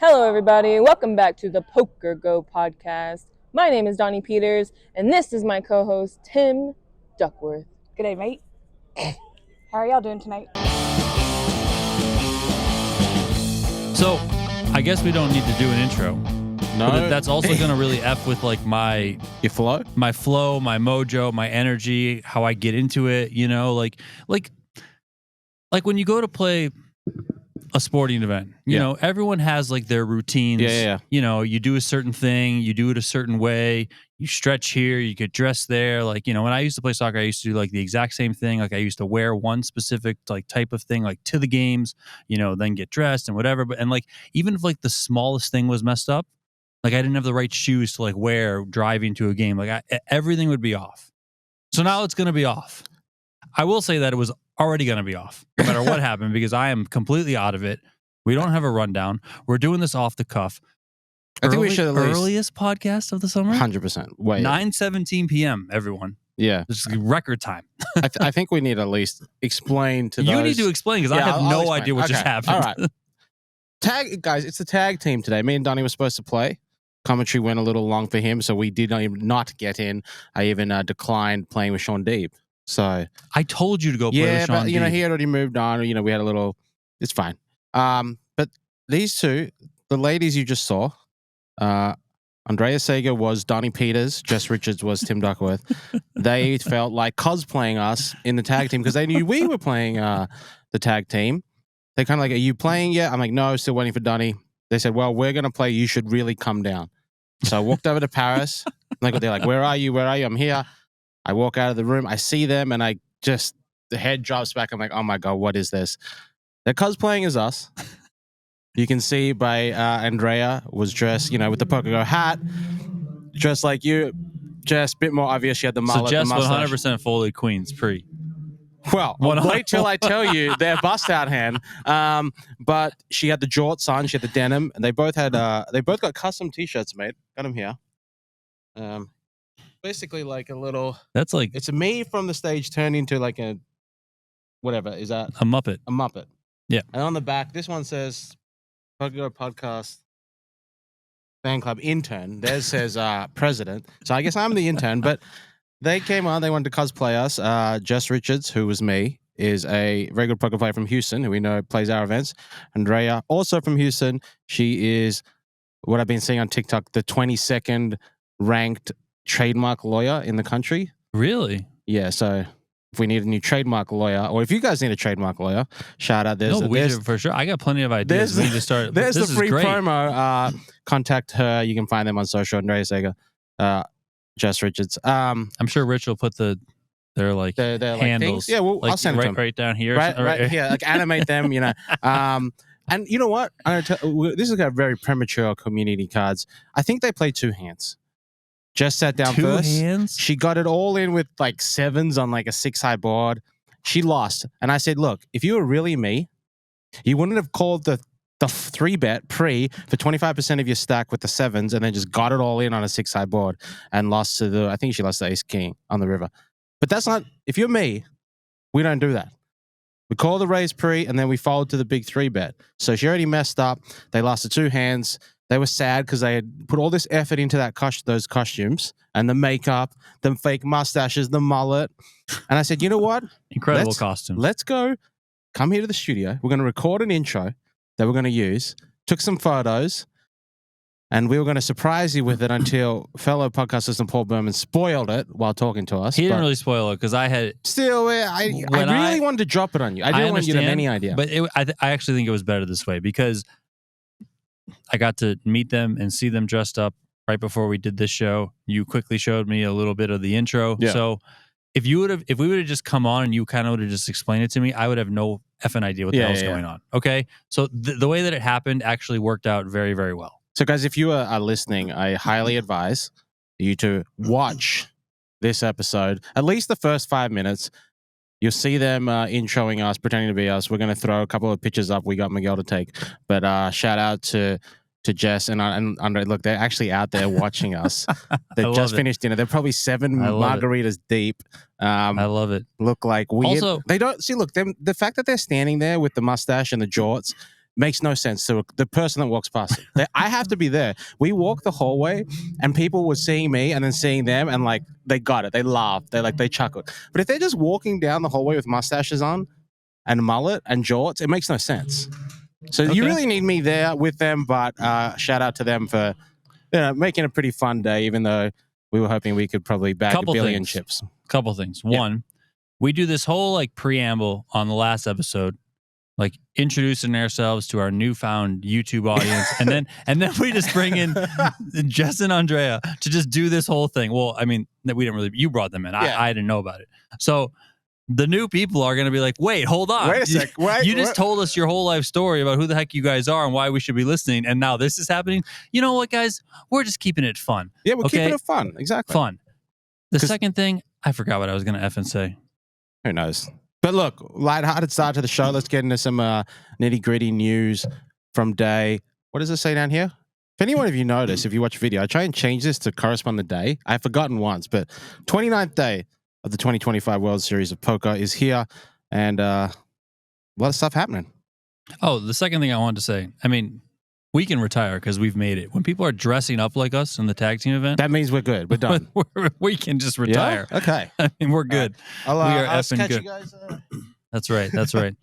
Hello, everybody. Welcome back to the PokerGO podcast. My name is Donnie Peters, and this is my co-host, Tim Duckworth. G'day, mate. How are y'all doing tonight? So, I guess we don't need to do an intro. No, but that's also going to really F with like my flow, my mojo, my energy, how I get into it. You know, like when you go to play a sporting event, you know, everyone has like their routines. Yeah. You know, you do a certain thing, you do it a certain way, you stretch here, you get dressed there. Like, you know, when I used to play soccer, I used to do like the exact same thing. Like I used to wear one specific like type of thing, like to the games, you know, then get dressed and whatever. But, and like, even if like the smallest thing was messed up, like I didn't have the right shoes to like wear driving to a game, like everything would be off. So now it's going to be off. I will say that it was already going to be off no matter what happened because I am completely out of it. We don't have a rundown. We're doing this off the cuff. I think we should at least... Earliest podcast of the summer? 100%. Wait. 9:17 p.m., everyone. Yeah. This is record time. I think we need to at least explain to You those... need to explain because I have no idea what just happened. All right. Guys, it's a tag team today. Me and Donnie were supposed to play. Commentary went a little long for him, so we did not get in. I even declined playing with Sean Deeb. So I told you to go play with Sean but you know, he had already moved on. You know, we had a little... It's fine. But these two, the ladies you just saw... Andrea Sager was Donnie Peters. Jess Richards was Tim Duckworth. They felt like cosplaying us in the tag team because they knew we were playing the tag team. They kind of like, are you playing yet? I'm like, no, still waiting for Donnie. They said, well, we're going to play. You should really come down. So I walked over to Paris. They're like, where are you? Where are you? I'm here. I walk out of the room. I see them and the head drops back. I'm like, oh my God, what is this? They're cosplaying as us. You can see by Andrea was dressed, you know, with the PokerGO hat, dressed like you. Jess, a bit more obvious. She had the mullet, so Jess, the mustache. 100% folded queens pre. Well, wait till I tell you their bust out hand. But she had the jorts on, she had the denim, and they both got custom t-shirts made. Got them here. Basically like a little. That's like it's a me from the stage turned into like a whatever is that a Muppet. A Muppet. Yeah. And on the back, this one says. PokerGO podcast fan club intern. Theirs says president. So I guess I'm the intern. But they came on. They wanted to cosplay us. Jess Richards, who was me, is a very good poker player from Houston, who we know plays our events. Andrea, also from Houston. She is what I've been seeing on TikTok, the 22nd ranked trademark lawyer in the country. Really? Yeah. So. If we need a new trademark lawyer, or if you guys need a trademark lawyer, shout out. We for sure. I got plenty of ideas. We need to start. There's this the free great. promo. Contact her. You can find them on social. Andrea Sager, Jess Richards. I'm sure Rich will put their handles. Yeah, well, like, I'll send them right down here. Right here. Like animate them. You know. And you know what? This is a very premature community cards. I think they play two hands. Just sat down two first. Hands? She got it all in with like sevens on like a 6-high board. She lost. And I said, look, if you were really me, you wouldn't have called the 3-bet pre for 25% of your stack with the sevens and then just got it all in on a 6-high board and lost to I think she lost to Ace King on the river. But that's not, if you're me, we don't do that. We call the raise pre and then we fold to the big 3-bet. So she already messed up. They lost to 2 hands. They were sad because they had put all this effort into those costumes and the makeup, the fake mustaches, the mullet. And I said, you know what? Incredible costume. Let's go. Come here to the studio. We're going to record an intro that we're going to use. Took some photos. And we were going to surprise you with it until fellow podcast listener Paul Berman spoiled it while talking to us. He didn't really spoil it because I had... Still, I really wanted to drop it on you. I didn't want you to have any idea. But I actually think it was better this way because... I got to meet them and see them dressed up right before we did this show. You quickly showed me a little bit of the intro. Yeah. So if we would have just come on and you kind of would have just explained it to me, I would have no effing idea what the hell's going on. Okay. So the way that it happened actually worked out very, very well. So guys, if you are listening, I highly advise you to watch this episode, at least the first 5 minutes. You'll see them introing us, pretending to be us. We're going to throw a couple of pictures up we got Miguel to take. But shout out to Jess and Andre. Look, they're actually out there watching us. They just finished dinner. They're probably 7 margaritas deep. I love it. Look like weird. Also, they don't see. Look, the fact that they're standing there with the mustache and the jorts, makes no sense to the person that walks past it. I have to be there. We walk the hallway and people were seeing me and then seeing them and like they got it. They laughed. They chuckled. But if they're just walking down the hallway with mustaches on and mullet and jorts, it makes no sense. So you really need me there with them, but shout out to them for making a pretty fun day, even though we were hoping we could probably bag a billion chips. Couple things. One, we do this whole like preamble on the last episode, like introducing ourselves to our newfound YouTube audience, and then we just bring in Jess and Andrea to just do this whole thing. Well, I mean, we didn't really. You brought them in. I didn't know about it. So the new people are going to be like, wait, hold on. Wait a sec. You just told us your whole life story about who the heck you guys are and why we should be listening, and now this is happening. You know what, guys? We're just keeping it fun. Yeah, we're keeping it fun. Exactly. Fun. The second thing, I forgot what I was going to effing say. Who knows? But look, lighthearted start to the show. Let's get into some nitty-gritty news from day. What does it say down here? If any one of you notice, if you watch video, I try and change this to correspond the day. I've forgotten once, but 29th day of the 2025 World Series of Poker is here, and a lot of stuff happening. Oh, the second thing I wanted to say, I mean, we can retire because we've made it. When people are dressing up like us in the tag team event, that means we're good. We're done. We can just retire. Yeah? Okay. I mean, we're good. We are effing good. You guys, That's right. That's right.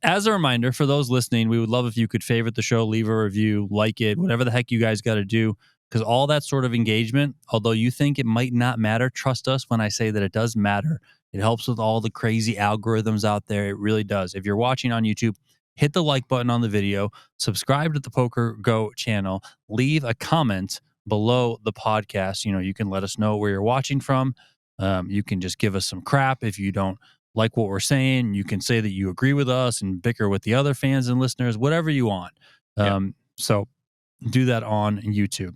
As a reminder, for those listening, we would love if you could favorite the show, leave a review, like it, whatever the heck you guys got to do. Because all that sort of engagement, although you think it might not matter, trust us when I say that it does matter. It helps with all the crazy algorithms out there. It really does. If you're watching on YouTube, hit the like button on the video, subscribe to the PokerGo channel, leave a comment below the podcast. You know, you can let us know where you're watching from. You can just give us some crap if you don't like what we're saying. You can say that you agree with us and bicker with the other fans and listeners, whatever you want. So do that on YouTube.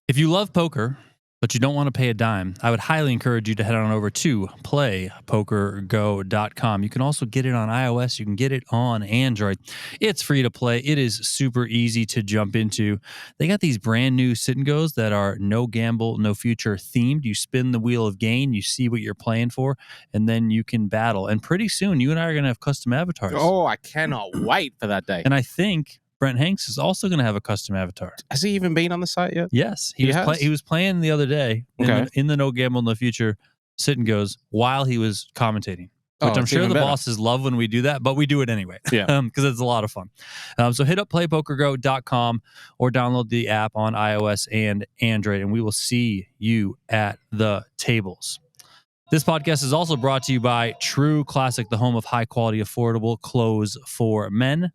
If you love poker, but you don't want to pay a dime, I would highly encourage you to head on over to playpokergo.com. You can also get it on iOS. You can get it on Android. It's free to play. It is super easy to jump into. They got these brand new sit and goes that are no gamble, no future themed. You spin the wheel of gain, you see what you're playing for, and then you can battle. And pretty soon, you and I are going to have custom avatars. Oh, I cannot wait for that day. And I think Brent Hanks is also going to have a custom avatar. Has he even been on the site yet? Yes. He was playing the other day in the No Gamble, No Future sit and goes while he was commentating, which I'm sure the bosses love when we do that, but we do it anyway. Yeah. Because it's a lot of fun. So hit up playpokergo.com or download the app on iOS and Android, and we will see you at the tables. This podcast is also brought to you by True Classic, the home of high-quality, affordable clothes for men.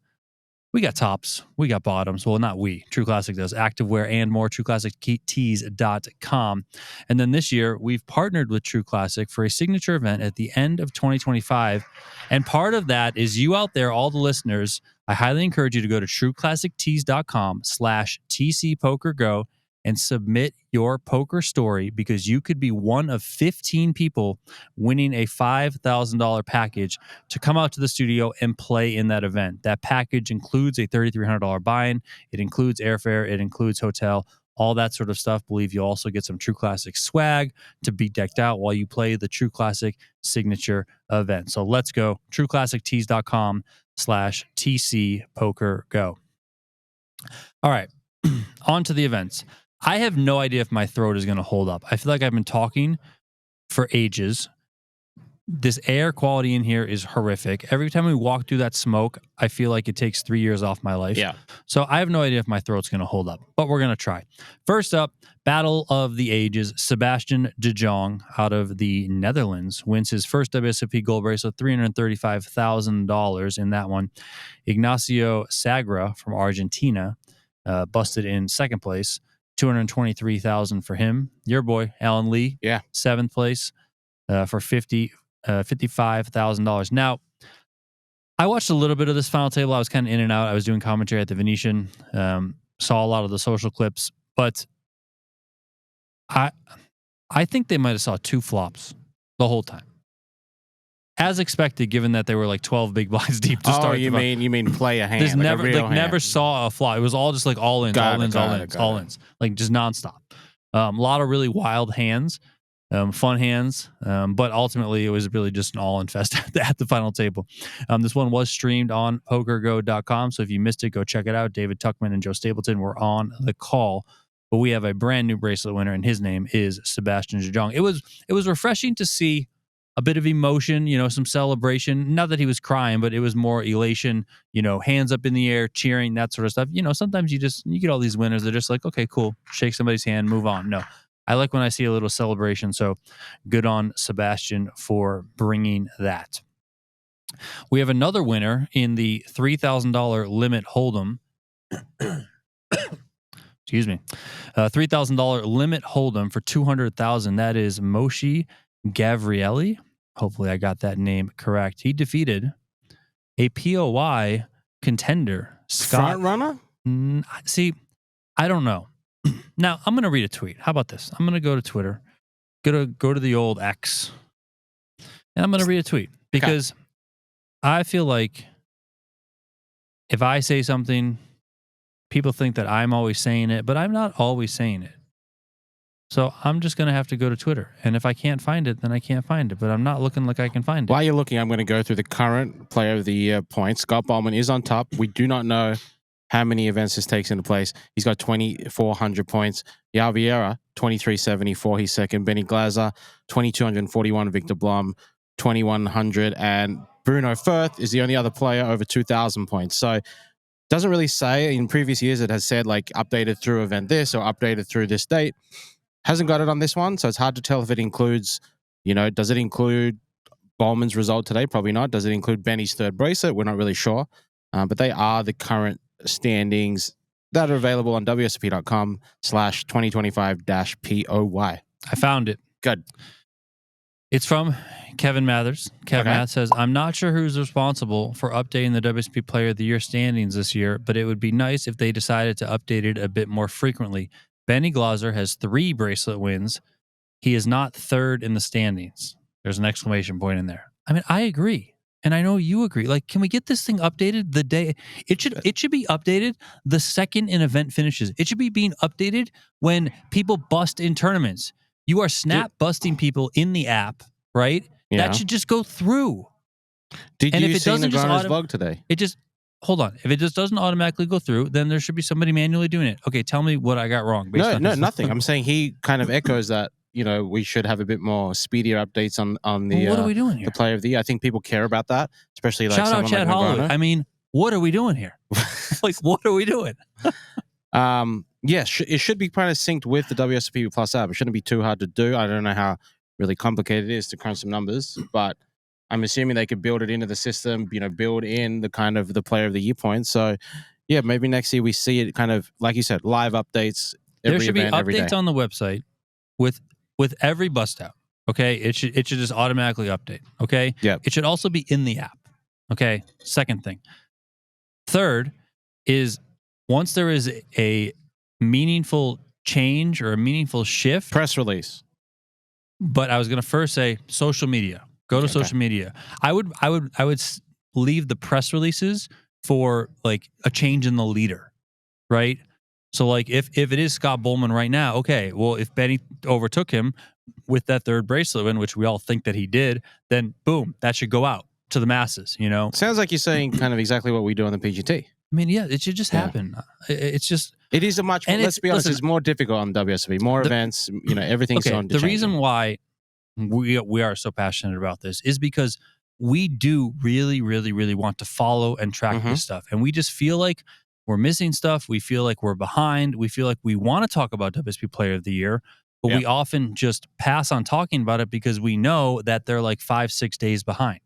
We got tops. We got bottoms. Well, not we. True Classic does. Activewear and more. TrueClassicTees.com. And then this year, we've partnered with True Classic for a signature event at the end of 2025. And part of that is you out there, all the listeners, I highly encourage you to go to TrueClassicTees.com/TCPokerGo and submit your poker story, because you could be one of 15 people winning a $5,000 package to come out to the studio and play in that event. That package includes a $3,300 buy-in. It includes airfare. It includes hotel, all that sort of stuff. Believe you also get some True Classic swag to be decked out while you play the True Classic signature event. So let's go. TrueClassicTees.com/TCPokerGo. All right. On to the events. I have no idea if my throat is going to hold up. I feel like I've been talking for ages. This air quality in here is horrific. Every time we walk through that smoke, I feel like it takes 3 years off my life. Yeah. So I have no idea if my throat's going to hold up, but we're going to try. First up, Battle of the Ages. Sebastiaan de Jonge out of the Netherlands wins his first WSOP gold bracelet, $335,000 in that one. Ignacio Sagra from Argentina busted in second place. $223,000 for him. Your boy, Alan Lee, seventh place for $55,000. Now, I watched a little bit of this final table. I was kind of in and out. I was doing commentary at the Venetian. Saw a lot of the social clips, but I think they might have saw two flops the whole time. As expected, given that they were like 12 big blinds deep to start. Oh, you mean play a hand? There's like never saw a flop. It was all just like all ins, all ins, like just nonstop. A lot of really wild hands. Fun hands, but ultimately it was really just an all-in fest at the final table. This one was streamed on PokerGo.com, so if you missed it, go check it out. David Tuckman and Joe Stapleton were on the call, but we have a brand new bracelet winner, and his name is Sebastiaan Jonge. It was refreshing to see a bit of emotion, some celebration. Not that he was crying, but it was more elation, hands up in the air, cheering, that sort of stuff. Sometimes you get all these winners, they're just like, okay, cool, shake somebody's hand, move on. No. I like when I see a little celebration, so good on Sebastiaan for bringing that. We have another winner in the $3,000 limit hold'em. Excuse me. $3,000 limit hold'em for $200,000. That is Moshe Gavrieli. Hopefully I got that name correct. He defeated a POI contender, Scott. Front runner? See, I don't know. Now, I'm going to read a tweet. How about this? I'm going to go to Twitter, go to the old X, and I'm going to read a tweet because I feel like if I say something, people think that I'm always saying it, but I'm not always saying it. So I'm just going to have to go to Twitter. And if I can't find it, then I can't find it. But I'm not looking like I can find it. While you're looking, I'm going to go through the current Player of the Year points. Scott Bowman is on top. We do not know how many events this takes into place. He's got 2,400 points. Yao Vieira, 2,374. He's second. Benny Glazer, 2,241. Victor Blum, 2,100. And Bruno Firth is the only other player over 2,000 points. So doesn't really say. In previous years, it has said like updated through event this or updated through this date. Hasn't got it on this one, so it's hard to tell if it includes, does it include Bowman's result today? Probably not. Does it include Benny's third bracelet? We're not really sure. But they are the current standings that are available on WSOP.com/2025-POY. I found it. Good. It's from Kevin Mathers. Kevin Mathers says, I'm not sure who's responsible for updating the WSOP Player of the Year standings this year, but it would be nice if they decided to update it a bit more frequently. Benny Glazer has 3 bracelet wins. He is not third in the standings. There's an exclamation point in there. I mean, I agree. And I know you agree. Like, can we get this thing updated the day? It should be updated the second an event finishes. It should be being updated when people bust in tournaments. You are snap busting people in the app, right? Yeah. That should just go through. Did and you if it see doesn't Nagano's vlog today? Hold on. If it just doesn't automatically go through, then there should be somebody manually doing it. Okay, tell me what I got wrong. No, nothing. I'm saying he kind of echoes that, we should have a bit more speedier updates on the what are we doing here? The Player of the Year. I think people care about that, especially like shout out Chad like Holloway. I mean, what are we doing here? Like, what are we doing? Yes, it should be kind of synced with the WSOP Plus app. It shouldn't be too hard to do. I don't know how really complicated it is to crunch some numbers, but I'm assuming they could build it into the system, build in the kind of the Player of the Year points. So, yeah, maybe next year we see it kind of, like you said, live updates every event, there should every be day. updates on the website with every bust out. Okay, it should just automatically update. Okay, yeah. It should also be in the app. Okay. Second thing. Third is once there is a meaningful change or a meaningful shift, press release. But I was going to first say social media. Go to social media. I would leave the press releases for like a change in the leader, right? So like if it is Scott Bowman right now, okay, well if Benny overtook him with that third bracelet win, which we all think that he did, then boom, that should go out to the masses, Sounds like you're saying kind of exactly what we do on the PGT. I mean, yeah, it should just happen. It's just... It is a much more, let's be honest, it's more difficult on WSOP. More events, everything's on to the change. reason why we are so passionate about this is because we do really, really, really want to follow and track this stuff. And we just feel like we're missing stuff. We feel like we're behind. We feel like we want to talk about WSOP Player of the Year, but we often just pass on talking about it because we know that they're like 5-6 days behind.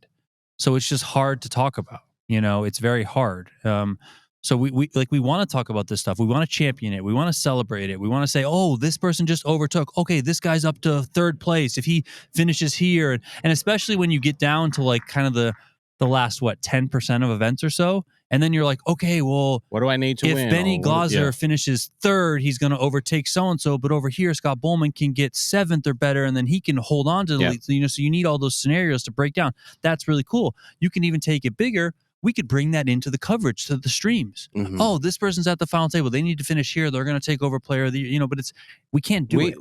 So it's just hard to talk about. It's very hard. So we want to talk about this stuff. We want to champion it. We want to celebrate it. We want to say, oh, this person just overtook. Okay, this guy's up to third place if he finishes here. And especially when you get down to like kind of the last 10% of events or so, and then you're like, okay, well, what do I need to win? If Benny Glazer finishes third, he's going to overtake so and so. But over here, Scott Bowman can get 7th or better, and then he can hold on to the lead. So you need all those scenarios to break down. That's really cool. You can even take it bigger. we could bring that into the coverage to the streams. Mhm. Oh, this person's at the final table. They need to finish here. They're going to take over player of the year. But we can't do it.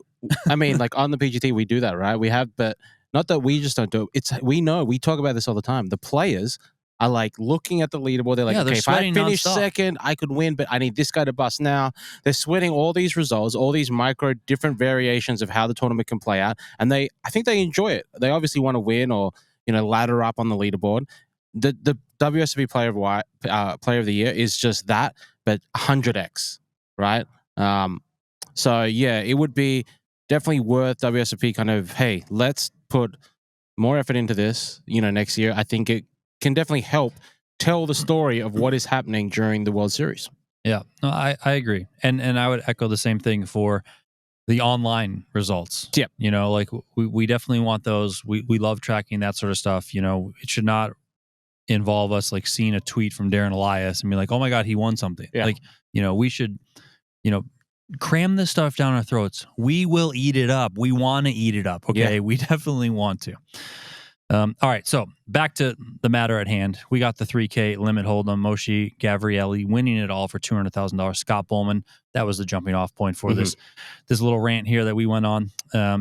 I mean, like on the PGT, we do that, right? We have, but not that we just don't do it. We talk about this all the time. The players are like looking at the leaderboard. They're like, Yeah, they're okay, if I sweating finish nonstop. second, I could win, but I need this guy to bust now. They're sweating all these results, all these micro different variations of how the tournament can play out, and I think they enjoy it. They obviously want to win or ladder up on the leaderboard. The WSOP Player of the Year is just that, but 100x, right? So yeah, it would be definitely worth WSOP kind of, hey, let's put more effort into this, next year. I think it can definitely help tell the story of what is happening during the World Series. Yeah, no, I agree. And I would echo the same thing for the online results. Yeah. Like we definitely want those. We love tracking that sort of stuff. It should not involve us like seeing a tweet from Darren Elias and be like, oh my God, he won something. Yeah. Like, we should, cram this stuff down our throats. We will eat it up. We want to eat it up. Okay. Yeah. We definitely want to. All right. So back to the matter at hand. We got the 3K limit hold'em. Moshe Gavrieli winning it all for $200,000. Scott Bowman, that was the jumping off point for this little rant here that we went on.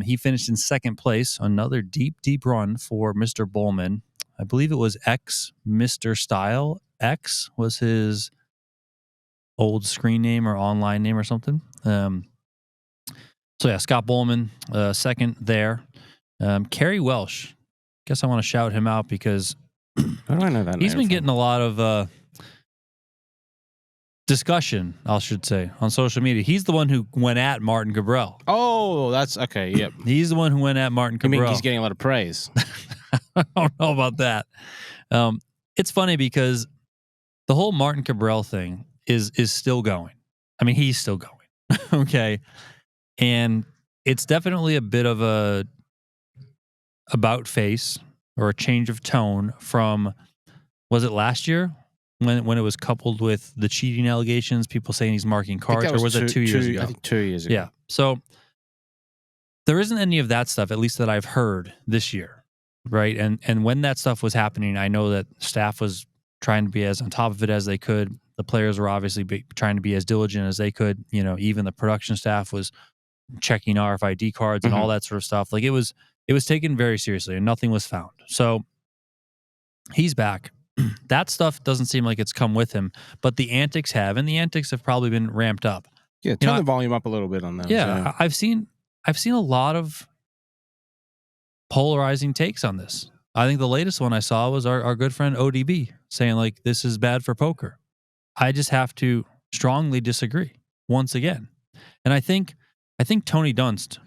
He finished in second place. Another deep run for Mr. Bowman. I believe it was X Mr. Style. X was his old screen name or online name or something. So yeah, Scott Bowman, second there. Kerry Welsh. Guess I want to shout him out because How do I know that he's name been getting a lot of discussion, I should say, on social media. He's the one who went at Martin Cabral. Oh, that's okay. Yep. He's the one who went at Martin Cabral. I mean, he's getting a lot of praise. I don't know about that. It's funny because the whole Martin Cabral thing is still going. I mean, he's still going. Okay. And it's definitely a bit of a about face or a change of tone from, was it last year when it was coupled with the cheating allegations, people saying he's marking cards, or was it 2 years ago? I think 2 years ago. Yeah. So there isn't any of that stuff, at least that I've heard this year, right? And when that stuff was happening, I know that staff was trying to be as on top of it as they could. The players were obviously trying to be as diligent as they could. Even the production staff was checking RFID cards and all that sort of stuff. Like it was taken very seriously and nothing was found. So he's back. That stuff doesn't seem like it's come with him, but the antics have, and the antics have probably been ramped up. Yeah, turn the volume up a little bit on that. Yeah, I've seen a lot of polarizing takes on this. I think the latest one I saw was our good friend ODB saying like this is bad for poker. I just have to strongly disagree once again. And I think Tony Dunst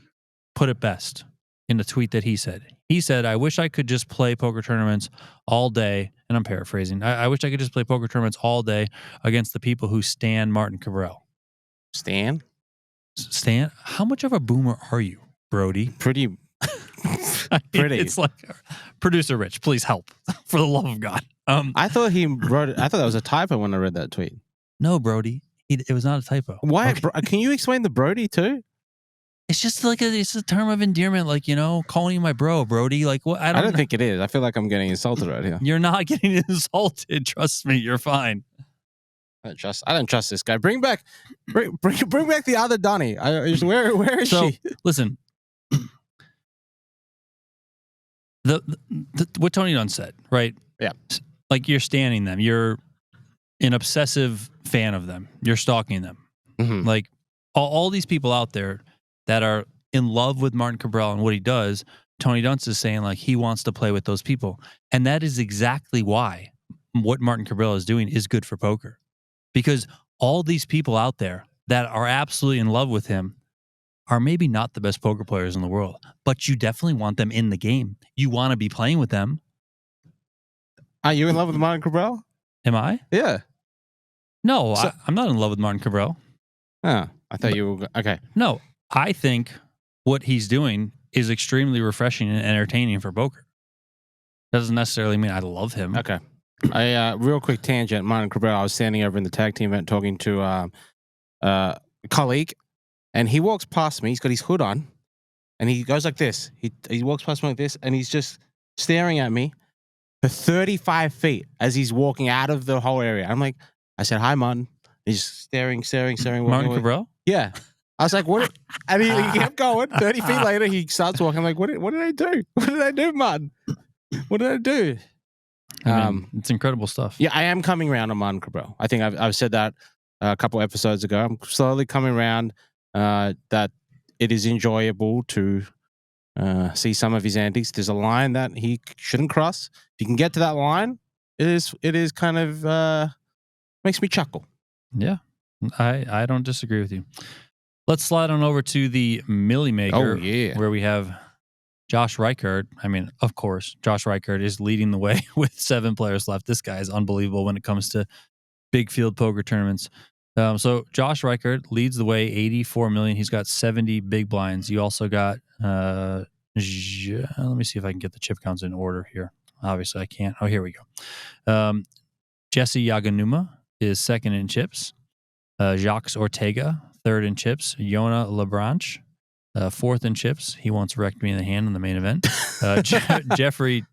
put it best in the tweet that he said. He said, I wish I could just play poker tournaments all day, and I'm paraphrasing. I wish I could just play poker tournaments all day against the people who stan Martin Cabral. Stan? How much of a boomer are you, Brody? Pretty. It's like, producer Rich, please help, for the love of God. I thought he wrote it. I thought that was a typo when I read that tweet. No, Brody. It was not a typo. Why? Okay. Can you explain the Brody too? It's just like it's a term of endearment, like, calling you my bro, Brody. Like, what? I don't think it is. I feel like I'm getting insulted right here. You're not getting insulted. Trust me, you're fine. I don't trust this guy. Bring back the other Donnie. Where is she? Listen, what Tony Dunn said, right? Yeah. Like you're standing them. You're an obsessive fan of them. You're stalking them. Mm-hmm. Like all these people out there that are in love with Martin Cabral and what he does, Tony Dunst is saying like he wants to play with those people. And that is exactly why what Martin Cabral is doing is good for poker. Because all these people out there that are absolutely in love with him are maybe not the best poker players in the world, but you definitely want them in the game. You want to be playing with them. Are you in love with Martin Cabral? Am I? Yeah. No, I'm not in love with Martin Cabral. Oh, I thought you were... Okay. No, I think what he's doing is extremely refreshing and entertaining for poker. Doesn't necessarily mean I love him. Okay. Real quick tangent, Martin Cabral, I was standing over in the tag team event talking to a colleague, and he walks past me. He's got his hood on, and he goes like this. He walks past me like this, and he's just staring at me. for 35 feet as he's walking out of the whole area. I said, hi, Martin. He's staring, walking Martin away. Cabral? Yeah. I was like, what? And he kept going. 30 feet later, he starts walking. I'm like, what did I do? What did I do, Martin? What did I do? It's incredible stuff. Yeah, I am coming around on Martin Cabral. I think I've said that a couple episodes ago. I'm slowly coming around that it is enjoyable to see some of his antics. There's a line that he shouldn't cross. If you can get to that line, it is kind of makes me chuckle. Yeah, I don't disagree with you. Let's slide on over to the Millionaire Maker, where we have Josh Reichert. I mean, of course, Josh Reichert is leading the way with 7 players left. This guy is unbelievable when it comes to big field poker tournaments. So Josh Reichert leads the way, 84 million. He's got 70 big blinds. You also got, let me see if I can get the chip counts in order here. Obviously, I can't. Oh, here we go. Jesse Yaganuma is second in chips. Jacques Ortega, third in chips. Yona Lebranche, fourth in chips. He once wrecked me in the hand in the main event. Jeffrey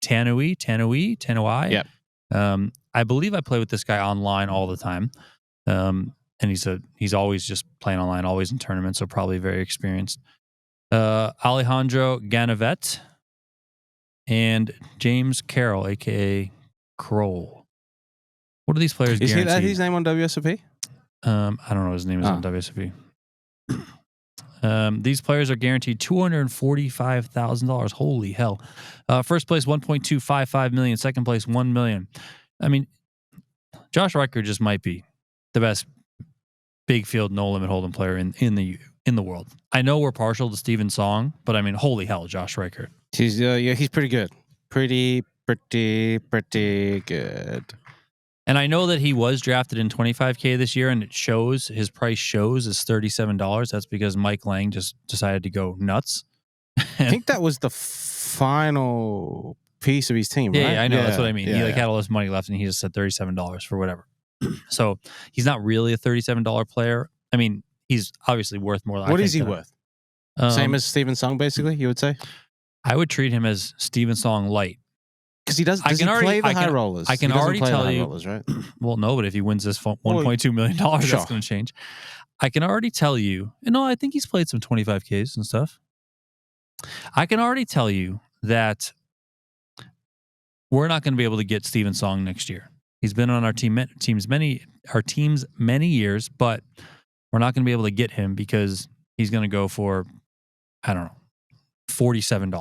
Tanui. Yep. I believe I play with this guy online all the time. And he's always just playing online, always in tournaments, so probably very experienced. Alejandro Ganavet and James Carroll, aka Kroll. What are these players guaranteed? Is that his name on WSOP? I don't know. His name is on WSOP. These players are guaranteed $245,000. Holy hell! First place, $1.255 million. Second place, $1 million. I mean, Josh Reichert just might be the best big field no limit hold'em player in the world. I know we're partial to Steven Song, but I mean, holy hell, Josh Reichert. He's pretty good. Pretty good. And I know that he was drafted in 25K this year, and it shows, his price shows is $37. That's because Mike Lang just decided to go nuts. I think that was the final piece of his team, right? Yeah, I know. That's what I mean. He had all this money left, and he just said $37 for whatever. So he's not really a $37 player. I mean, he's obviously worth more. What is he worth? Same as Steven Song, basically, you would say? I would treat him as Steven Song light. Because he does he play the high rollers? I can already tell you. Rollers, right? Well, no, but if he wins this $1.2 million, that's going to change. I can already tell you. No, I think he's played some 25Ks and stuff. I can already tell you that we're not going to be able to get Steven Song next year. He's been on our teams many years, but we're not going to be able to get him because he's going to go for, I don't know, $47.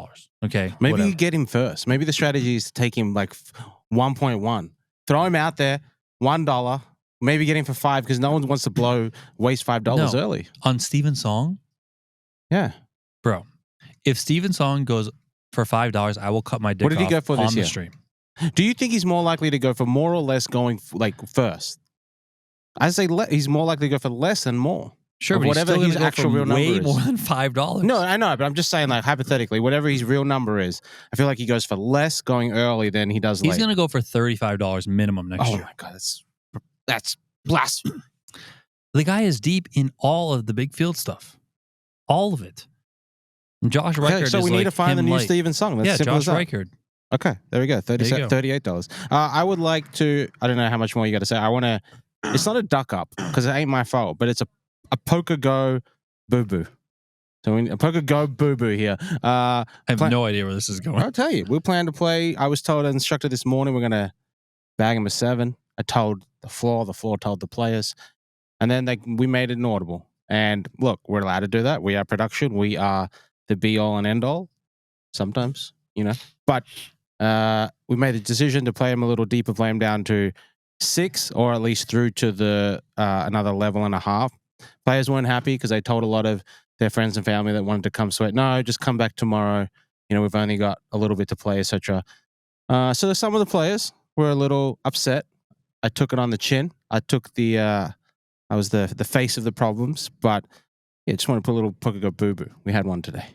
Okay. Maybe whatever. you get him first. Maybe the strategy is to take him like 1.1. Throw him out there, $1. Maybe get him for $5 because no one wants to waste $5 early. On Steven Song? Yeah. Bro, if Steven Song goes for $5, I will cut my dick off. What did he go for this year? The stream. Do you think he's more likely to go for more or less going first? I say he's more likely to go for less than more. Sure, but whatever his actual real number is. Way more than $5. No, I know, but I'm just saying, like, hypothetically, whatever his real number is, I feel like he goes for less going early than he does late. He's going to go for $35 minimum next year. Oh my God, that's blasphemy. The guy is deep in all of the big field stuff. All of it. And Josh Reichert so we need to find the new Steven Song. That's simple Josh as that. Reichert. Okay, there we go. $38. I would like to, I don't know how much more you got to say. I want to, it's not a duck up because it ain't my fault, but it's a PokerGO boo-boo. So a PokerGO boo-boo here. I have no idea where this is going. I'll tell you. We plan to play. I was told an instructor this morning we're going to bag him a 7. I told the floor told the players. And then we made it inaudible. And look, we're allowed to do that. We are production. We are the be-all and end-all. Sometimes, But we made a decision to play him a little deeper, play him down to 6 or at least through to the another level and a half. Players weren't happy because they told a lot of their friends and family that wanted to come sweat. No, just come back tomorrow. We've only got a little bit to play, etc. So some of the players were a little upset. I took it on the chin. I took I was the face of the problems, but yeah, just want to put a little PokerGO boo-boo. We had one today.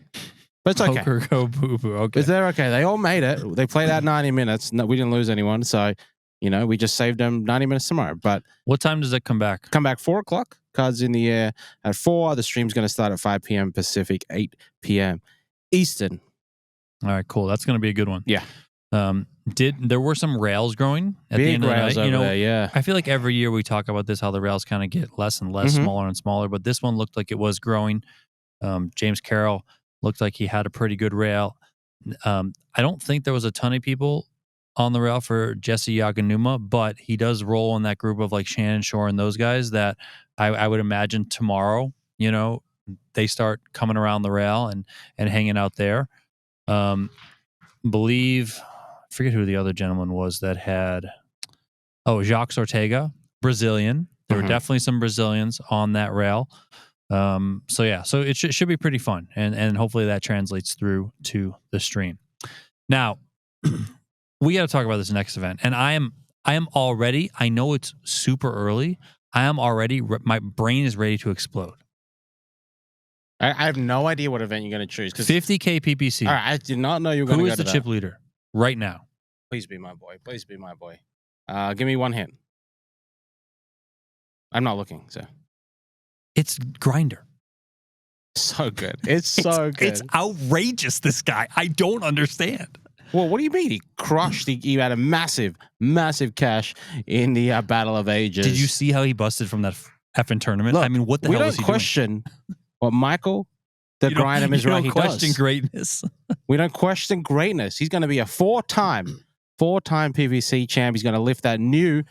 But it's okay. PokerGO boo-boo, okay. But they're okay. They all made it. They played out 90 minutes. No, we didn't lose anyone, so, we just saved them 90 minutes tomorrow. But what time does it come back? Come back 4 o'clock. Cards in the air at 4. The stream's going to start at 5 p.m. Pacific, 8 p.m. Eastern. All right, cool. That's going to be a good one. Yeah. There were some rails growing at the Big end of the rails night. over there, yeah. I feel like every year we talk about this, how the rails kind of get less and less, smaller and smaller. But this one looked like it was growing. James Carroll looked like he had a pretty good rail. I don't think there was a ton of people on the rail for Jesse Yaganuma, but he does roll in that group of like Shannon Shore and those guys that I would imagine tomorrow, they start coming around the rail and hanging out there. I forget who the other gentleman was that had, Jacques Ortega, Brazilian. There were definitely some Brazilians on that rail. So it should be pretty fun, and hopefully that translates through to the stream. Now, we got to talk about this next event, and I am already. I know it's super early. I am already. My brain is ready to explode. I have no idea what event you're going to choose. 50K PPC. All right, I did not know you were going to go to that. Who is the chip leader right now? Please be my boy. Please be my boy. Give me one hint. I'm not looking, so. It's Grinder. So good. It's so good. It's outrageous, this guy. I don't understand. Well, what do you mean? He crushed. He had a massive, massive cash in the Battle of Ages. Did you see how he busted from that effing tournament? Look, I mean, what the hell is he doing? We don't question what Michael, the Grinder Mizrahi, does. We don't question greatness. We don't question greatness. He's going to be a four-time PVC champ. He's going to lift that new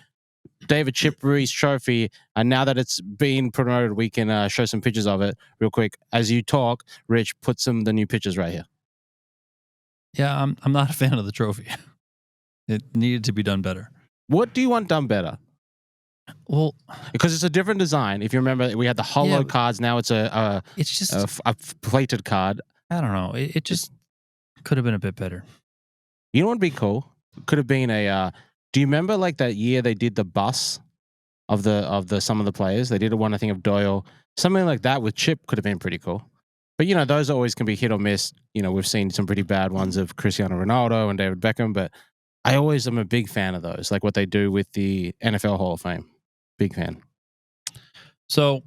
David Chip Ruiz trophy. And now that it's been promoted, we can show some pictures of it real quick. As you talk, Rich, put the new pictures right here. Yeah, I'm not a fan of the trophy. It needed to be done better. What do you want done better? Well, because it's a different design. If you remember, we had the hollow cards. Now it's it's just a plated card. I don't know. It just could have been a bit better. You know what would be cool? Could have been a. Do you remember like that year they did the bus of the some of the players? They did one, I think, of Doyle. Something like that with Chip could have been pretty cool. But those always can be hit or miss. We've seen some pretty bad ones of Cristiano Ronaldo and David Beckham, but I always am a big fan of those, like what they do with the NFL Hall of Fame. Big fan. So,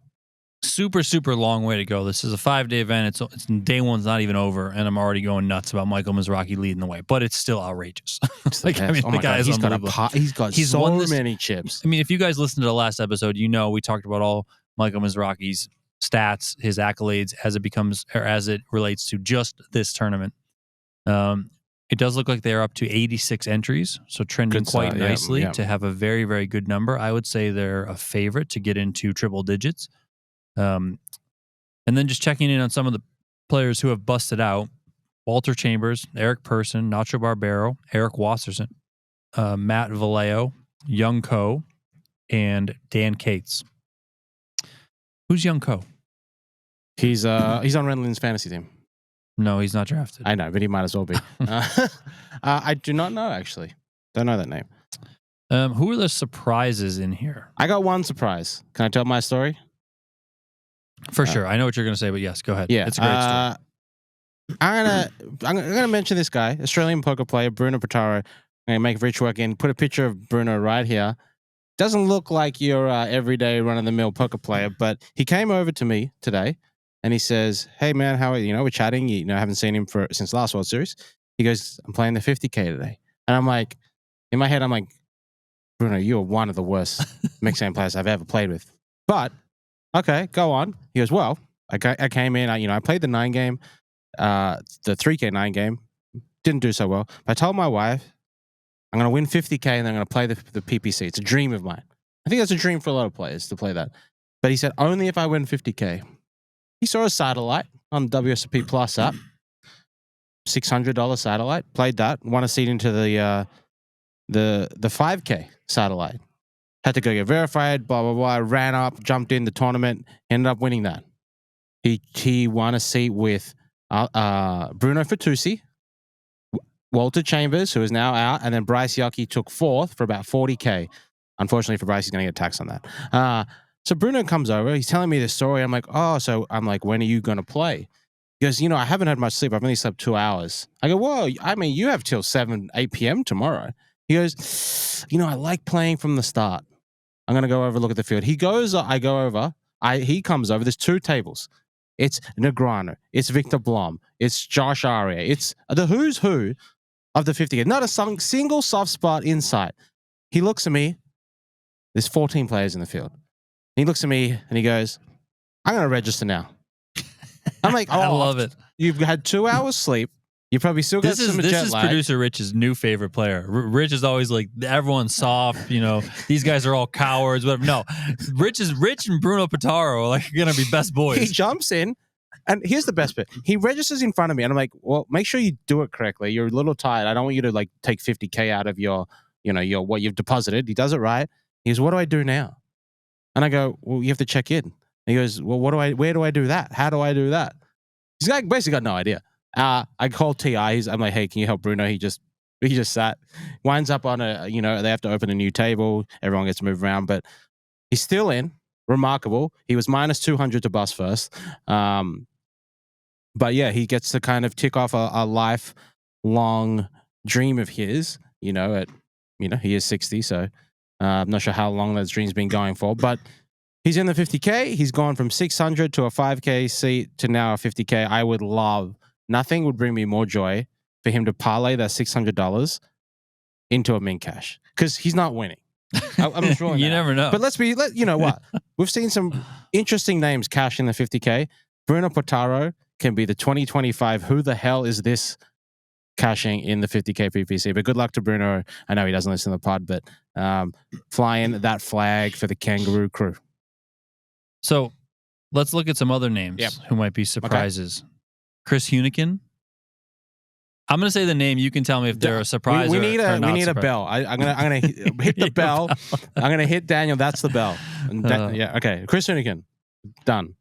super, super long way to go. This is a 5-day event. It's day one's not even over, and I'm already going nuts about Michael Mizrahi leading the way. But it's still outrageous. The guy is unbelievable. He's got so many chips. I mean, if you guys listened to the last episode, we talked about all Michael Mizrahi's stats, his accolades as it relates to just this tournament. It does look like they're up to 86 entries, so trending quite nicely to have a very, very good number. I would say they're a favorite to get into triple digits. And then just checking in on some of the players who have busted out: Walter Chambers, Eric Persson, Nacho Barbero, Eric Wasserson, Matt Vallejo, Young Ko, and Dan Cates. Who's Young Ko? He's on Renlin's fantasy team. No, he's not drafted. I know, but he might as well be. I do not know, actually. Don't know that name. Who are the surprises in here? I got one surprise. Can I tell my story? For sure. I know what you're going to say, but yes, go ahead. Yeah. It's a great story. I'm gonna mention this guy, Australian poker player, Bruno Petaro. I'm going to make Rich work in. Put a picture of Bruno right here. Doesn't look like your everyday run-of-the-mill poker player, but he came over to me today. And he says, "Hey man, how are you? We're chatting. I haven't seen him since last World Series." He goes, "I'm playing the 50K today." And I'm like, in my head, I'm like, "Bruno, you are one of the worst mixed-game players I've ever played with." But okay, go on. He goes, "Well, I came in. I played the 9 game, the 3K 9 game. Didn't do so well. But I told my wife I'm going to win 50K and then I'm going to play the PPC. It's a dream of mine. I think that's a dream for a lot of players to play that. But he said only if I win 50K." He saw a satellite on WSOP Plus app, $600 satellite. Played that, won a seat into the 5K satellite. Had to go get verified. Blah blah blah. Ran up, jumped in the tournament, ended up winning that. He won a seat with Bruno Fatoussi, Walter Chambers, who is now out, and then Bryce Yucky took 4th for about 40K. Unfortunately for Bryce, he's going to get taxed on that. So Bruno comes over. He's telling me this story. I'm like, when are you going to play? He goes, I haven't had much sleep. I've only slept 2 hours. I go, whoa, you have till 8 p.m. tomorrow. He goes, I like playing from the start. I'm going to go over, look at the field. He goes, I go over. He comes over. There's 2 tables. It's Negreanu. It's Victor Blom. It's Josh Aria. It's the who's who of the 50K. Not a single soft spot in sight. He looks at me. There's 14 players in the field. He looks at me and he goes, I'm going to register now. I'm like, oh, I love it. You've had 2 hours sleep. You probably still got some jet lag. This is producer Rich's new favorite player. Rich is always like, everyone's soft. You know, these guys are all cowards. Whatever. No, Rich and Bruno Pitaro are like going to be best boys. He jumps in. And here's the best bit. He registers in front of me. And I'm like, well, make sure you do it correctly. You're a little tired. I don't want you to like take 50K out of your what you've deposited. He does it right. He goes, what do I do now? And I go, well, you have to check in. And he goes, well, where do I do that? How do I do that? He's like, basically got no idea. I called TI. I'm like, hey, can you help Bruno? He just sat, winds up on they have to open a new table. Everyone gets to move around, but he's still in. Remarkable. He was minus 200 to bust first. But yeah, he gets to kind of tick off a lifelong dream of his, he is 60. So I'm not sure how long that dream's been going for, but he's in the 50K. He's gone from 600 to a 5K seat to now a 50K. I would love, nothing would bring me more joy for him to parlay that $600 into a min cash because he's not winning. I'm just rolling You never know. But you know what? We've seen some interesting names cash in the 50K. Bruno Pitaro can be the 2025 who the hell is this cashing in the 50K PPC. But good luck to Bruno. I know he doesn't listen to the pod, but flying that flag for the Kangaroo crew. So let's look at some other names who might be surprises. Okay. Chris Hunican. I'm going to say the name. You can tell me if they're a surprise. We need a bell. I'm gonna hit the bell. I'm going to hit Daniel. That's the bell. Okay. Chris Hunican. Done.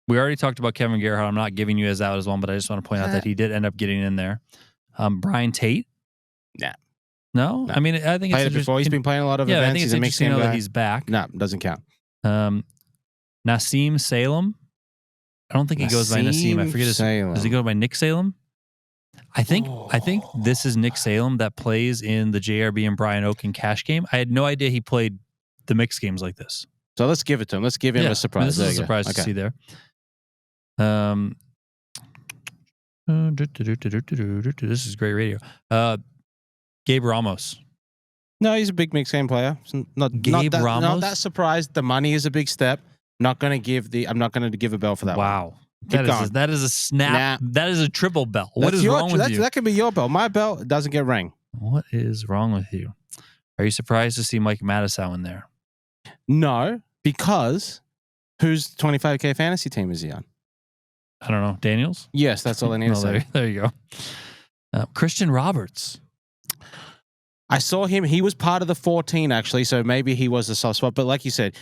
We already talked about Kevin Gerhardt. I'm not giving you as out as one, but I just want to point out that he did end up getting in there. Brian Tate. Nah. No? I mean, I think played it before. He's been playing a lot of events. I think it's interesting to know that he's back. No, doesn't count. Nassim Salem. I don't think he goes by Nassim. I forget his name. Does he go by Nick Salem? I think this is Nick Salem that plays in the JRB and Brian Oaken cash game. I had no idea he played the mixed games like this. So let's give it to him. Let's give him a surprise. This is a surprise to see there. This is great radio. Gabe Ramos. No, he's a big mixed game player. Not that surprised. The money is a big step. I'm not going to give a bell for that. Wow. That is a snap. Nah. That is a triple bell. What is wrong with you? That could be your bell. My bell doesn't get rang. What is wrong with you? Are you surprised to see Mike Mattisau in there? No, because whose 25K fantasy team is he on? I don't know. Daniels? Yes, that's all I need to say. There you go. Christian Roberts. I saw him. He was part of the 14, actually, so maybe he was a soft spot. But like you said,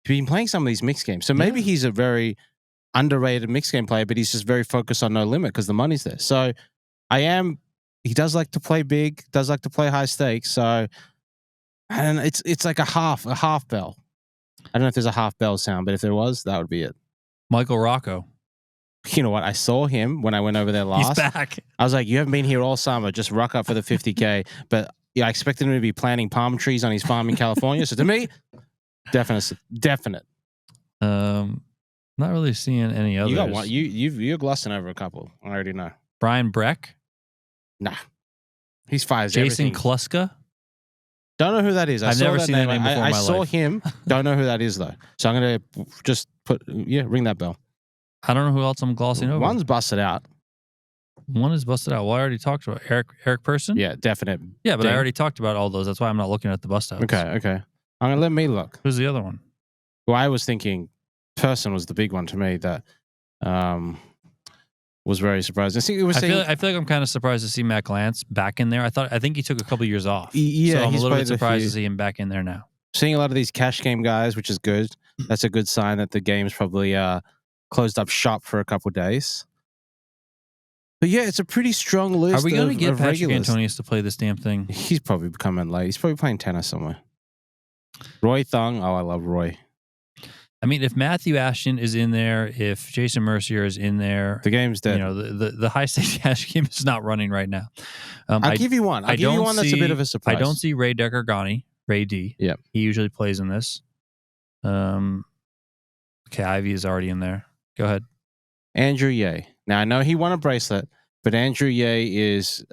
he's been playing some of these mixed games. So maybe he's a very underrated mixed game player, but he's just very focused on no limit because the money's there. So he does like to play big, does like to play high stakes. So, and it's like a half bell. I don't know if there's a half bell sound, but if there was, that would be it. Michael Rocco. You know what? I saw him when I went over there last. He's back. I was like, you haven't been here all summer. Just rock up for the 50K. But yeah, I expected him to be planting palm trees on his farm in California. So to me, definite. Not really seeing any others. You got one. You're glossing over a couple. I already know. Brian Breck. Nah, he's fires Jason everything. Kluska. Don't know who that is. I've never seen that name before in my life. I saw him. Don't know who that is though. So I'm gonna just ring that bell. I don't know who else I'm glossing over. One's busted out. One is busted out. Well, I already talked about Eric Person. Yeah, definite. Yeah, but I already talked about all those. That's why I'm not looking at the bust outs. Okay. I'm gonna let me look. Who's the other one? Well, I was thinking Person was the big one to me that was very surprising. I feel like I'm kind of surprised to see Matt Glantz back in there. I think he took a couple years off. Yeah, so I'm a little bit surprised to see him back in there now. Seeing a lot of these cash game guys, which is good. That's a good sign that the game's probably closed up shop for a couple of days. But yeah, it's a pretty strong list. Are we going to get Patrick Antonius to play this damn thing? He's probably coming late. He's probably playing tennis somewhere. Roy Thung. Oh, I love Roy. I mean, if Matthew Ashton is in there, if Jason Mercier is in there, the game's dead. You know, the high stakes cash game is not running right now. I'll give you one. I'll give you one that's a bit of a surprise. I don't see Ray Decker-Gani, Ray D. Yeah, he usually plays in this. Okay, Ivy is already in there. Go ahead. Andrew Ye. Now I know he won a bracelet, but Andrew Ye is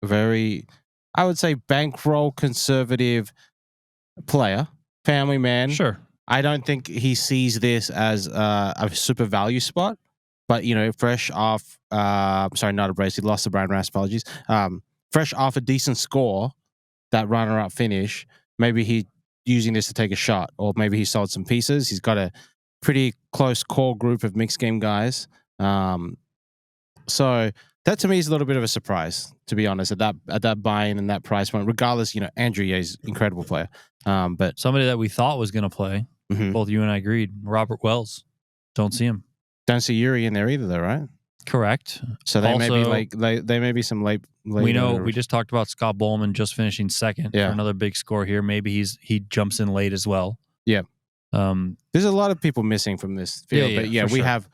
very, I would say, bankroll conservative player, family man. Sure. I don't think he sees this as a super value spot, but fresh off. Sorry, not a brace. He lost the Brian Rass. Apologies. Fresh off a decent score, that runner-up finish. Maybe he using this to take a shot, or maybe he sold some pieces. He's got a pretty close core group of mixed game guys. So that to me is a little bit of a surprise, to be honest, at that buy-in and that price point. Regardless, Andrew Ye's incredible player. But somebody that we thought was going to play, both you and I agreed, Robert Wells. Don't see him. Don't see Yuri in there either, though, right? Correct. So they Also, may be they may be some late. We know we just talked about Scott Bowman just finishing second for another big score here. Maybe he jumps in late as well. Yeah. There's a lot of people missing from this field, but we have,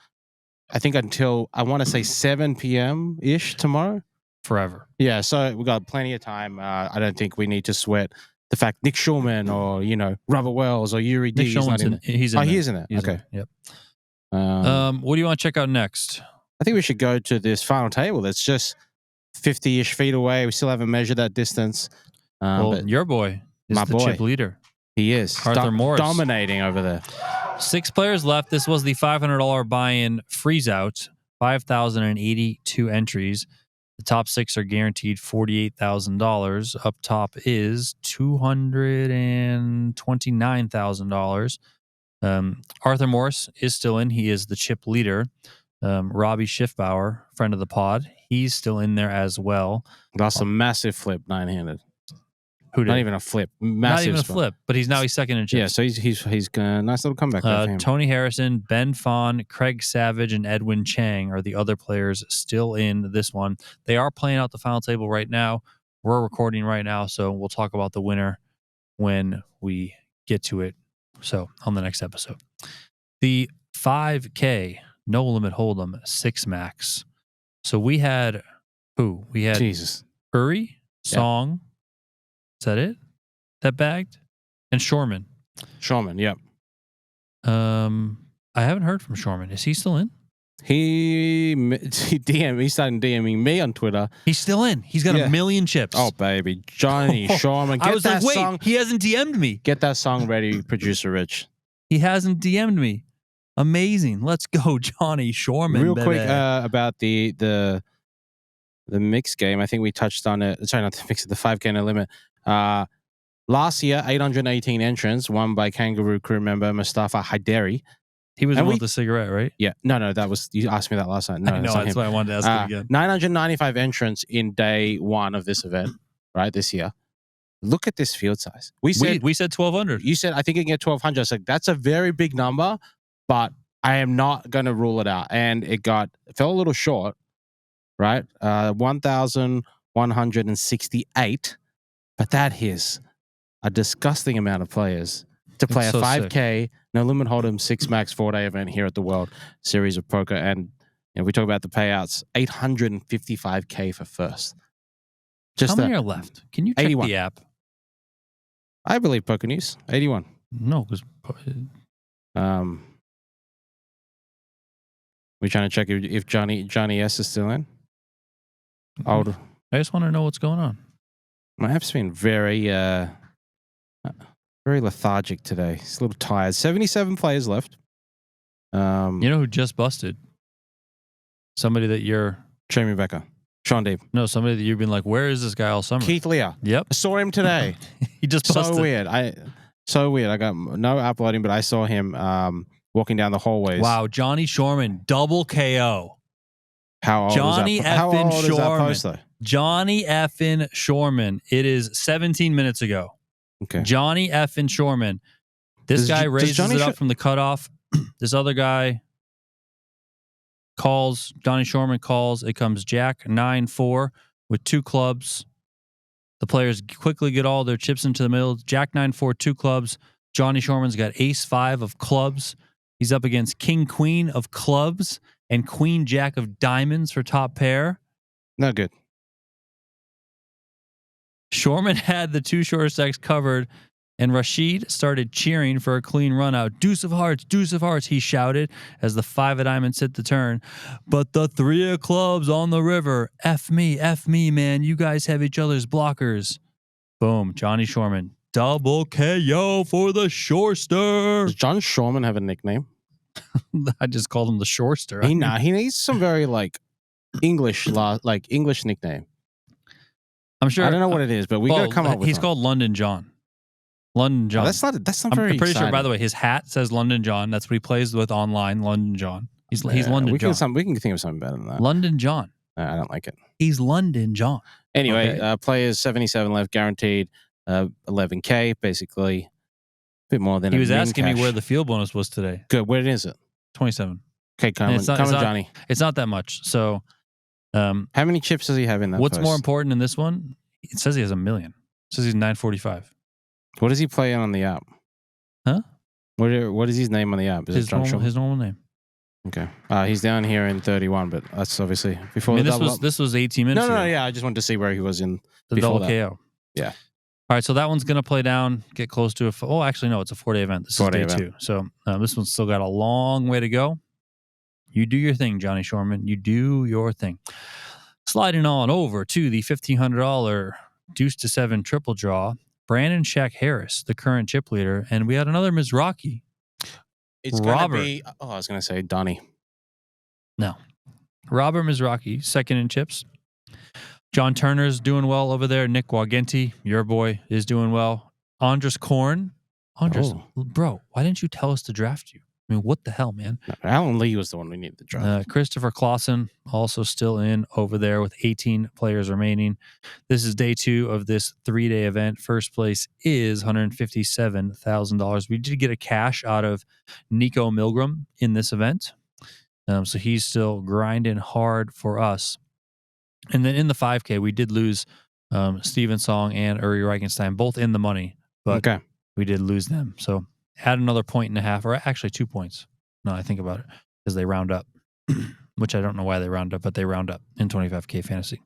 I think, until I want to say 7 p.m. ish tomorrow. Forever. Yeah, so we got plenty of time. I don't think we need to sweat the fact Nick Schulman or Robert Wells or Yuri D. Nick Schulman's he's in there. He is in it. Okay. Yep. What do you want to check out next? I think we should go to this final table that's just 50-ish feet away. We still haven't measured that distance. But your boy is the chip leader. He is. Arthur Morris. Dominating over there. 6 players left. This was the $500 buy-in Freezeout. 5,082 entries. The top 6 are guaranteed $48,000. Up top is $229,000. Arthur Morris is still in. He is the chip leader. Robbie Schiffbauer, friend of the pod, he's still in there as well. Lost a massive flip, 9-handed. Who did? Not even a flip. Massive Not even spot. a flip, but he's second in chips. Yeah, so he's nice little comeback there for him. Tony Harrison, Ben Fawn, Craig Savage, and Edwin Chang are the other players still in this one. They are playing out the final table right now. We're recording right now, so we'll talk about the winner when we get to it. So on the next episode. The 5K No Limit Hold'em Six Max. So we had who? We had Uri, Song. Is that it? That bagged? And Shorman. Yep. I haven't heard from Shorman. Is he still in? He started DMing me on Twitter. He's still in. He's got a million chips. Oh, baby. Johnny Shorman. I was like, wait, he hasn't DM'd me. Get that song ready, producer Rich. He hasn't DM'd me. Amazing. Let's go, Johnny Shorman. Real quick about the mix game. I think we touched on it. Sorry, not the mix, the 5K No Limit. Last year, 818 entrants, won by Kangaroo crew member Mustafa Haidari. He was with the cigarette, right? Yeah. No, that was, you asked me that last night. No, I know, that's why I wanted to ask it again. 995 entrants in day one of this event, right, this year. Look at this field size. We said 1,200. You said, I think you can get 1,200. I was like, that's a very big number, but I am not going to rule it out. And it fell a little short, right? 1,168. But that is a disgusting amount of players to play a 5K No Limit Hold'em Six Max 4-day event here at the World Series of Poker. And we talk about the payouts, 855K for first. How many are left? Can you check 81. the app? I believe Poker News, 81. No, because we're trying to check if Johnny S is still in. I just want to know what's going on. My app's been very lethargic today. It's a little tired. 77 players left. You know who just busted? Somebody that you're... Jamie Becker. Sean Deeb. No, somebody that you've been like, where is this guy all summer? Keith Lear. Yep. I saw him today. He just busted. So weird. I got no uploading, but I saw him walking down the hallways. Wow, Johnny Shorman, double KO. How old Johnny is that? How old is that post, though? Johnny effin Shorman. It is 17 minutes ago. Okay. Johnny effin Shorman. This guy raises it up from the cutoff. This other guy calls. Johnny Shorman calls. It comes Jack 9-4 with 2 clubs. The players quickly get all their chips into the middle. Jack 9-4, 2 clubs. Johnny Shorman's got Ace 5 of clubs. He's up against King Queen of clubs and Queen Jack of diamonds for top pair. No good. Shorman had the 2 short stacks covered And Rashid started cheering for a clean run out. Deuce of hearts, he shouted as the 5 of diamonds hit the turn. But the 3 of clubs on the river. F me, man. You guys have each other's blockers. Boom, Johnny Shorman. Double KO for the Shorester. Does John Shorman have a nickname? I just called him the Shorester. He needs some very English nickname. I'm sure. I don't know what it is, but we got to come up with He's called London John. London John. Oh, that's not very I'm pretty exciting. sure, by the way, his hat says London John. That's what he plays with online, London John. He's London John. We can think of something better than that. London John. I don't like it. He's London John. Anyway, Okay. players 77 left, guaranteed 11K, basically. A bit more than He was min asking cash. me where the field bonus was today. Good. Where is it? 27. Okay, come on, Johnny. It's not that much. So, how many chips does he have in that? What's post? more important in this one? It says he has 1 million. It says he's 945. What does he play on the app? Huh? What is his name on the app? Is His it John Shorman? normal name. Okay. He's down here in 31, but that's obviously before the double up. This was 18 minutes ago. No, yeah. I just wanted to see where he was in The before double that. KO. Yeah. All right, so that one's going to play down, get close to actually, no, it's a 4-day event. This is day 2. So this one's still got a long way to go. You do your thing, Johnny Shorman. You do your thing. Sliding on over to the $1,500 deuce to 7 triple draw. Brandon Shaq Harris, the current chip leader, and we had another Mizraki. It's going to Robert. be, I was going to say Donnie. No. Robert Mizraki, second in chips. John Turner's doing well over there. Nick Wagenti, your boy, is doing well. Andres Korn. Bro, why didn't you tell us to draft you? I mean, what the hell, man? No, Alan Lee was the one we needed to draft. Christopher Clausen also still in over there with 18 players remaining. This is day 2 of this 3-day event. First place is $157,000. We did get a cash out of Nico Milgram in this event. So he's still grinding hard for us. And then in the 5K, we did lose Steven Song and Uri Reichenstein, both in the money, but we did lose them. So add another 1.5, or actually 2 points. No, I think about it, because they round up, which I don't know why they round up, but they round up in 25K fantasy.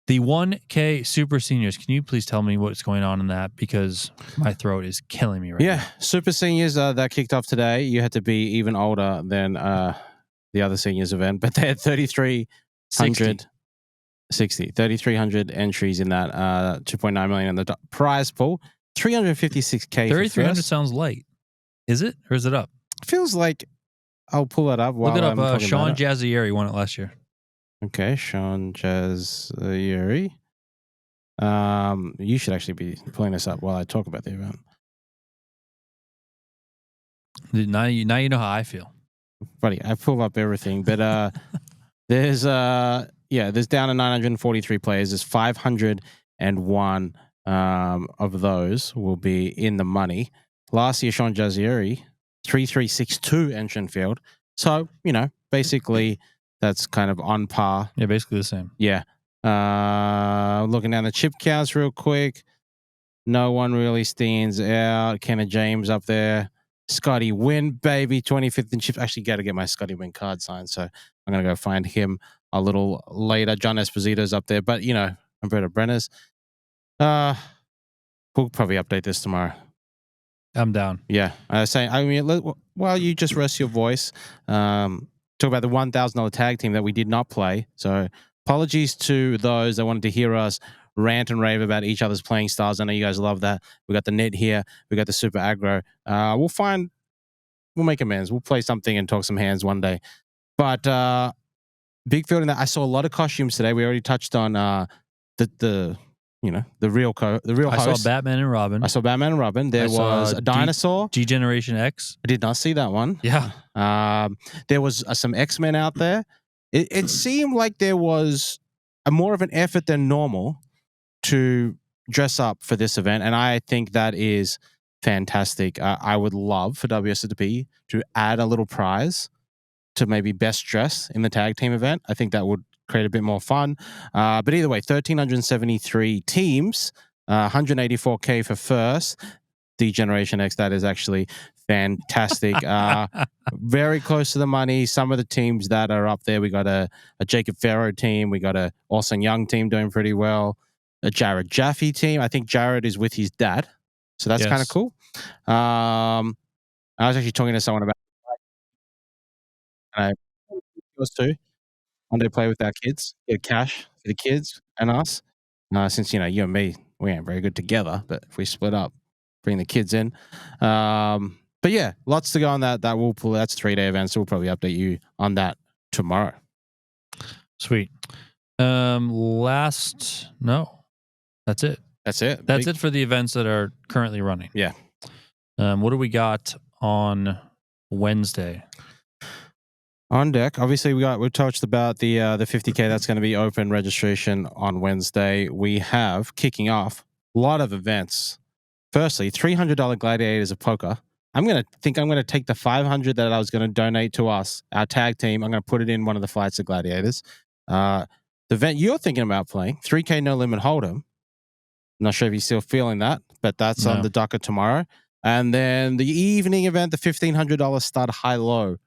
The 1K Super Seniors, can you please tell me what's going on in that? Because my throat is killing me right now. Yeah, Super Seniors, that kicked off today. You had to be even older than the other seniors event, but they had 3,300 entries in that 2.9 million in the prize pool. 356K. 3,300 sounds light. Is it? Or is it up? Feels like I'll pull it up. Look it up. Sean Jazzieri won it last year. Okay, Sean Jazzieri. You should actually be pulling this up while I talk about the event. Now you know how I feel. Buddy, I pull up everything, but there's down to 943 players. There's 501 of those will be in the money. Last year, Sean Jazzieri, 3,362 entrant field. So, basically that's kind of on par. Yeah, basically the same. Yeah. Looking down the chip counts real quick. No one really stands out. Kenneth James up there. Scotty Wynn, baby, 25th in chips. Actually, got to get my Scotty Wynn card signed, so I'm going to go find him a little later. John Esposito's up there, but, Roberto Brenner's. We'll probably update this tomorrow. I'm down. Yeah. While you just rest your voice, talk about the $1,000 tag team that we did not play. So apologies to those that wanted to hear us rant and rave about each other's playing styles. I know you guys love that. We got the net here. We got the super aggro. We'll make amends. We'll play something and talk some hands one day. But big field in that. I saw a lot of costumes today. We already touched on the real host. I saw Batman and Robin. There was a dinosaur. G-Generation X. I did not see that one. Yeah. There was some X-Men out there. It seemed like there was more of an effort than normal to dress up for this event, and I think that is fantastic. I would love for WSOP to add a little prize to maybe best dress in the tag team event. I think that would create a bit more fun. But either way, 1,373 teams, 184K for first. The Generation X, that is actually fantastic. Very close to the money. Some of the teams that are up there, we got a Jacob Farrow team. We got a Orson Young team doing pretty well. A Jared Jaffe team. I think Jared is with his dad. So that's kind of Yes. cool. I was actually talking to someone about and I was too. One day play with our kids, get cash for the kids and us. Since you and me, we ain't very good together, but if we split up, bring the kids in. But yeah, lots to go on that. That's a 3-day event, so we'll probably update you on that tomorrow. Sweet. That's it. That's it. That's it for the events that are currently running. Yeah. What do we got on Wednesday? On deck, obviously we touched about the 50K that's going to be open registration on Wednesday. We have kicking off a lot of events. Firstly, $300 gladiators of poker. I'm going to take the $500 that I was going to donate to us, our tag team. I'm going to put it in one of the flights of gladiators. The event you're thinking about playing, 3K no limit hold'em. I'm not sure if you're still feeling that, but that's on the docket tomorrow. And then the evening event, the $1,500 start high low.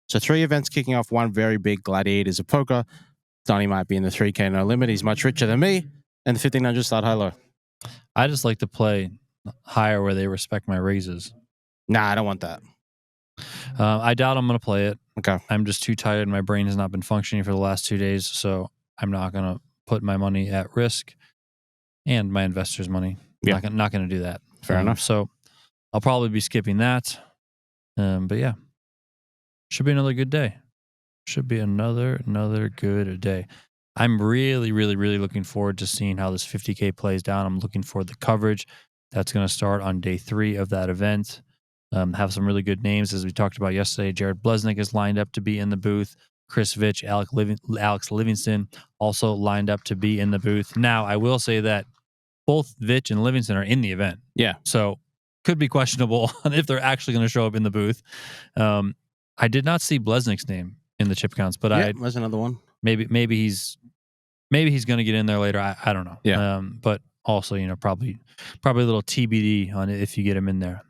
So 3 events kicking off, one very big gladiators of poker. Donnie might be in the 3K no limit. He's much richer than me. And the 1,500 start high low. I just like to play higher where they respect my raises. Nah, I don't want that. I doubt I'm going to play it. Okay. I'm just too tired. My brain has not been functioning for the last 2 days, so I'm not going to put my money at risk and my investors' money. Yeah. Not going to do that. Fair enough. So I'll probably be skipping that. But yeah, should be another good day. Should be another good day. I'm really, really, really looking forward to seeing how this 50K plays down. I'm looking for the coverage. That's going to start on day 3 of that event. Have some really good names, as we talked about yesterday. Jared Blesnick is lined up to be in the booth. Chris Vitch, Alex Livingston also lined up to be in the booth. Now, I will say that both Vitch and Livingston are in the event. Yeah. So could be questionable on if they're actually going to show up in the booth. I did not see Blesnick's name in the chip counts, but there's another one. Maybe he's going to get in there later. I don't know. Yeah. But also, probably a little TBD on it if you get him in there.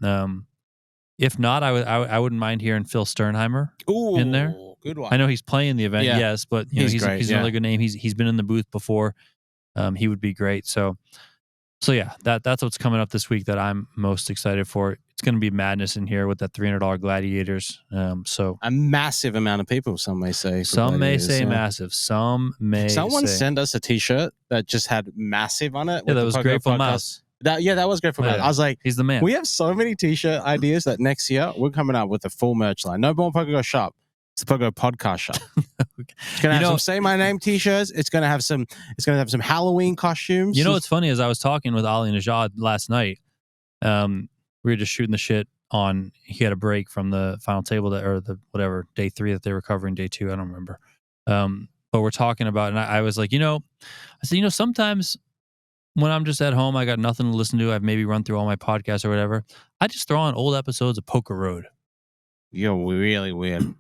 If not, I wouldn't mind hearing Phil Sternheimer in there. Good one. I know he's playing the event, yes, but he's great, another good name. He's been in the booth before. He would be great. So yeah, that's what's coming up this week that I'm most excited for. It's going to be madness in here with that $300 gladiators. So a massive amount of people, some may say. Some may say massive. Some may. Someone sent us a T-shirt that just had massive on it. Yeah, that was Grateful Mouse. That was Grateful Mouse. I was like, he's the man. We have so many T-shirt ideas that next year we're coming up with a full merch line. No more PokerGO shop. It's the PokerGO podcast shop. It's gonna have some Say My Name T-shirts. It's gonna have some Halloween costumes. You know what's funny is I was talking with Ali Najad last night. We were just shooting the shit on. He had a break from the final table or the whatever day 3 that they were covering day 2. I don't remember. But we're talking about, and I was like, I said, sometimes when I'm just at home, I got nothing to listen to. I've maybe run through all my podcasts or whatever. I just throw on old episodes of Poker Road. You're really weird.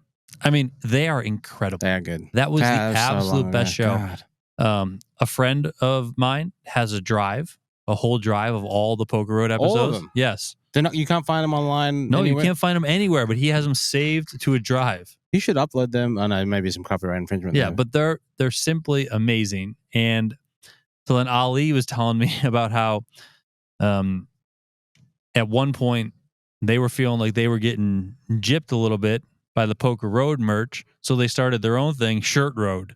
I mean, they are incredible. They are good. That was the absolute best show. God. A friend of mine has a whole drive of all the Poker Road episodes. All of them? Yes. You can't find them online. No, anywhere? You can't find them anywhere, but he has them saved to a drive. You should upload them. Oh no, maybe some copyright infringement. Yeah, though. but they're simply amazing. And so then Ali was telling me about how at one point they were feeling like they were getting gypped a little bit by the Poker Road merch, so they started their own thing, Shirt Road,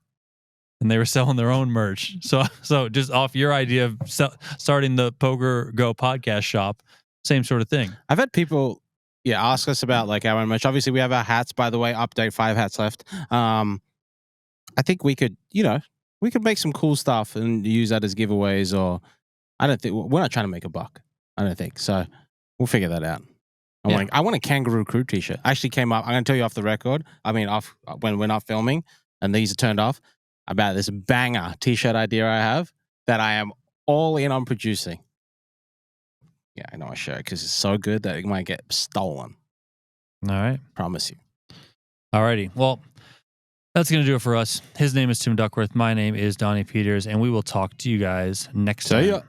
and they were selling their own merch. So just off your idea of starting the PokerGO podcast shop, same sort of thing. I've had people, ask us about like our own merch. Obviously, we have our hats. By the way, update 5 hats left. I think we could, we could make some cool stuff and use that as giveaways. Or I don't think we're not trying to make a buck. I don't think so. We'll figure that out. I want a Kangaroo Crew T-shirt. I actually came up. I'm going to tell you off the record. I mean, off when we're not filming and these are turned off. About this banger T-shirt idea I have that I am all in on producing. Yeah, I know I share it because it's so good that it might get stolen. All right. Promise you. All righty. Well, that's going to do it for us. His name is Tim Duckworth. My name is Donnie Peters, and we will talk to you guys next time. See ya.